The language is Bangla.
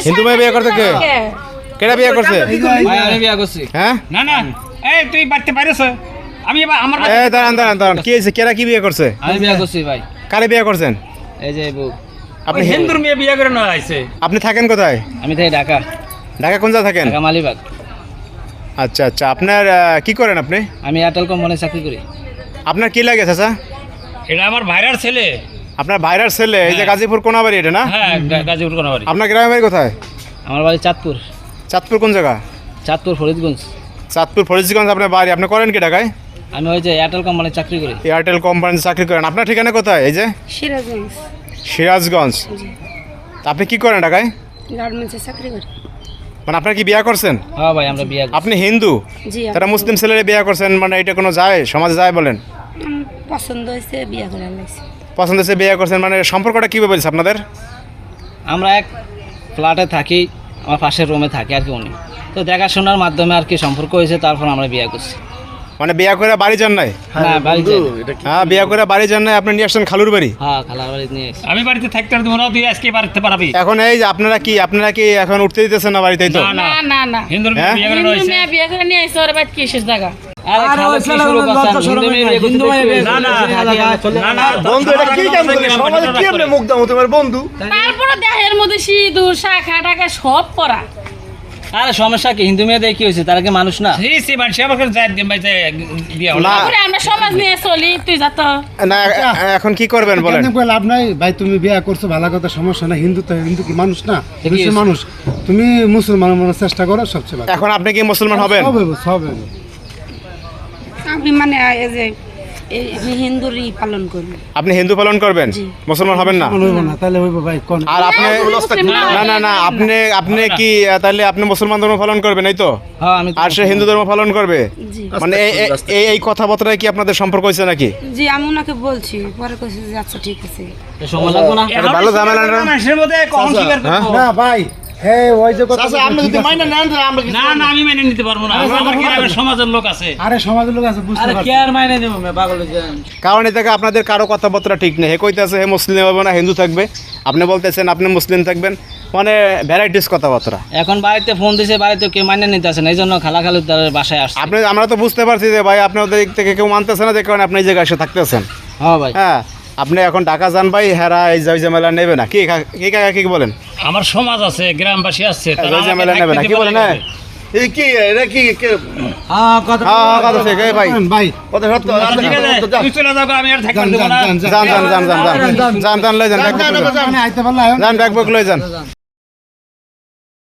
হিন্দু মেয়ে বিয়ে করতে কে কেডা বিয়ে করছে ভাই আমি বিয়া করছি। হ্যাঁ না না এই তুই বাড়তে পারিস আমি আমার এই দাঁড়ান কি হয়েছে কেডা কি বিয়ে করছে আমি বিয়া করছি ভাই। কারে বিয়ে করছেন এই যে বউ। আপনি হিন্দুর মেয়ে বিয়ে করে না আইছে আপনি থাকেন কোথায় আমি থাকি ঢাকা, ঢাকা কোন জায়গায় থাকেন ঢাকা মালিবাগ। আচ্ছা আচ্ছা আপনার কি করেন আপনি আমি এয়ারটেল কোম্পানিতে চাকরি করি। আপনার কি লাগে চাচা এটা আমার ভাইরার ছেলে। আপনার ভাইরার ছেলে এই যে গাজীপুর কোনাবাড়ি এটা না হ্যাঁ গাজীপুর কোনাবাড়ি। আপনার গ্রামের বাড়ি কোথায় আমার বাড়ি চাঁদপুর। চাঁদপুর কোন জায়গা চাঁদপুর ফরিদগঞ্জ। চাঁদপুর ফরিদগঞ্জ আপনার বাড়ি আপনি করেন কি ঢাকায় আমি ওই যে এয়ারটেল কোম্পানিতে চাকরি করি। এয়ারটেল কোম্পানিতে চাকরি করেন আপনার ঠিকানা কোথায় এই যে সিরাজগঞ্জ সিরাজগঞ্জ তা আপনি কি করেন ঢাকায় গার্মেন্টসে চাকরি করি। মানে আপনার কি বিয়ে করছেন হ্যাঁ ভাই আমরা বিয়া করছি। আপনি হিন্দু জি তারা মুসলিম ছেলেরা বিয়ে করছেন মানে এটা কোনো যায় সমাজে যায় বলেন আমার পছন্দ হয়েছে বিয়ে করে লাগছে। পছন্দ হচ্ছে বিয়ে করছেন মানে সম্পর্কটা কীভাবে বলছে আপনাদের আমরা এক ফ্ল্যাটে থাকি, আমার পাশের রুমে থাকি আর কি উনি। তো দেখাশোনার মাধ্যমে আর কি সম্পর্ক হয়েছে, তারপর আমরা বিয়া করছি। মানে বিয়ে করে বাড়ি যান নাই না বাড়িতে। হ্যাঁ বিয়ে করে বাড়ি যান নাই আপনি নিয়ে আসছেন খালুর বাড়ি হ্যাঁ খালার বাড়ি নিয়ে এসেছি। আমি বাড়িতে থাকতে পারবো না, তুই আজকে বাড়িতে পারবি এখন এই যে আপনারা কি এখন উঠতে দিতেছেন না বাড়িতেই তো না না না না হিন্দুর মেয়ে হ্যাঁ? বিয়ে করে হিন্দু হয়েছে। মেয়ে বিয়ে করে নিয়ে আসছে ওর বাড়ি কিসের জায়গা? আরে খালা কি শুরু করছেন? হিন্দু মেয়ে বিয়ে করতে দেখতে না না না না বন্ধু এটা কি কাম করলি সমাজে কি এমনি মুখ দাও তোমার বন্ধু তারপরে দেহের মধ্যে সিঁদুর শাখা টাকা সব পরা। আরে সমস্যা কি? হিন্দু মেয়েদের কি হয়েছে? তারা কি মানুষ না? সে মানুষ আমাকে যাই বিয়ে হলো না তারপরে আমরা সমাজ নিয়ে চলি, তুই যা তো। না এখন কি করবেন বলেন কেন কই লাভ নাই ভাই, তুমি বিয়ে করছো ভালো কথা, সমস্যা না। হিন্দু তো হিন্দু কি মানুষ না? ঠিকই মুসলিম আছে। মানুষ। তুমি মুসলমান মনের চেষ্টা করো, সবচেয়ে ভালো। এখন আপনি কি মুসলমান হবেন সব হইব, সব হইব। আমি মানে এই যে আমি হিন্দুরই পালন করি। আপনি হিন্দু পালন করবেন জি। মুসলমান হবেন না মনে হইব না, তাহলে হইব ভাই কোন? আর আপনি না আপনি কি তাহলে আপনি মুসলমান ধর্ম পালন করবেন এই তো হ্যাঁ আমি আর সে হিন্দু ধর্ম পালন করবে জি মানে এই কথাবার্তায় কি আপনাদের সম্পর্ক হয়েছে নাকি জি আমি ওনাকে বলছি, পরে কইছে যে আচ্ছা ঠিক আছে। সময় লাগবে না। এটা ভালো ঝামেলা না? মানুষের মধ্যে কখন স্বীকার করবো? না ভাই, হ্যাঁ ওই যে কথা আচ্ছা আপনি যদি মাইনা নেন তাহলে আমরা না না আমি মেনে নিতে পারবো না, আমার গ্রামের সমাজের লোক আছে। আরে সমাজের লোক আছে, বুঝতে আরে পারছি। কে আর মাইনে দেবো মে পাগল হয়ে যান। কারণ এ থেকে আপনাদের কারো কথাবার্তা ঠিক নেই হে কইতেছে হে মুসলিম হবে না হিন্দু থাকবে আপনি বলতেছেন আপনি মুসলিম থাকবেন মানে ভ্যারাইটিস কথাবার্তা এখন বাড়িতে ফোন দিছে, বাড়িতে কেউ মাইনে নিতে আসে না, এই জন্য খালা খালু তার বাসায় আসছে। আপনি আমরা তো বুঝতে পারছি যে ভাই আপনাদের দিক থেকে কেউ মানতেছে না যে কারণে আপনি এই জায়গায় এসে থাকতেছেন হ্যাঁ ভাই। হ্যাঁ আপনি এখন ঢাকা যান ভাই হেরা এই জয় ঝামেলা নেবে না কি কাকা কি বলেন আমার সমাজ আছে, গ্রামবাসী আছে, তারা জয় আমাকে ঝামেলা নেবে না থাকতে কি বলেন দিবে হ্যাঁ না। এই কি এটা কি হ্যাঁ কথা হ্যাঁ কথা ঠিক এই ভাই ভাই, কথা সত্য আচ্ছা, ঠিক আছে তুই চলে যাবো, আমি আর থাকতে যান দেবো না। যান যান যান লই যান ব্যাগ যান, আইতে পারলে আয়ন। যান ব্যাগ লই যান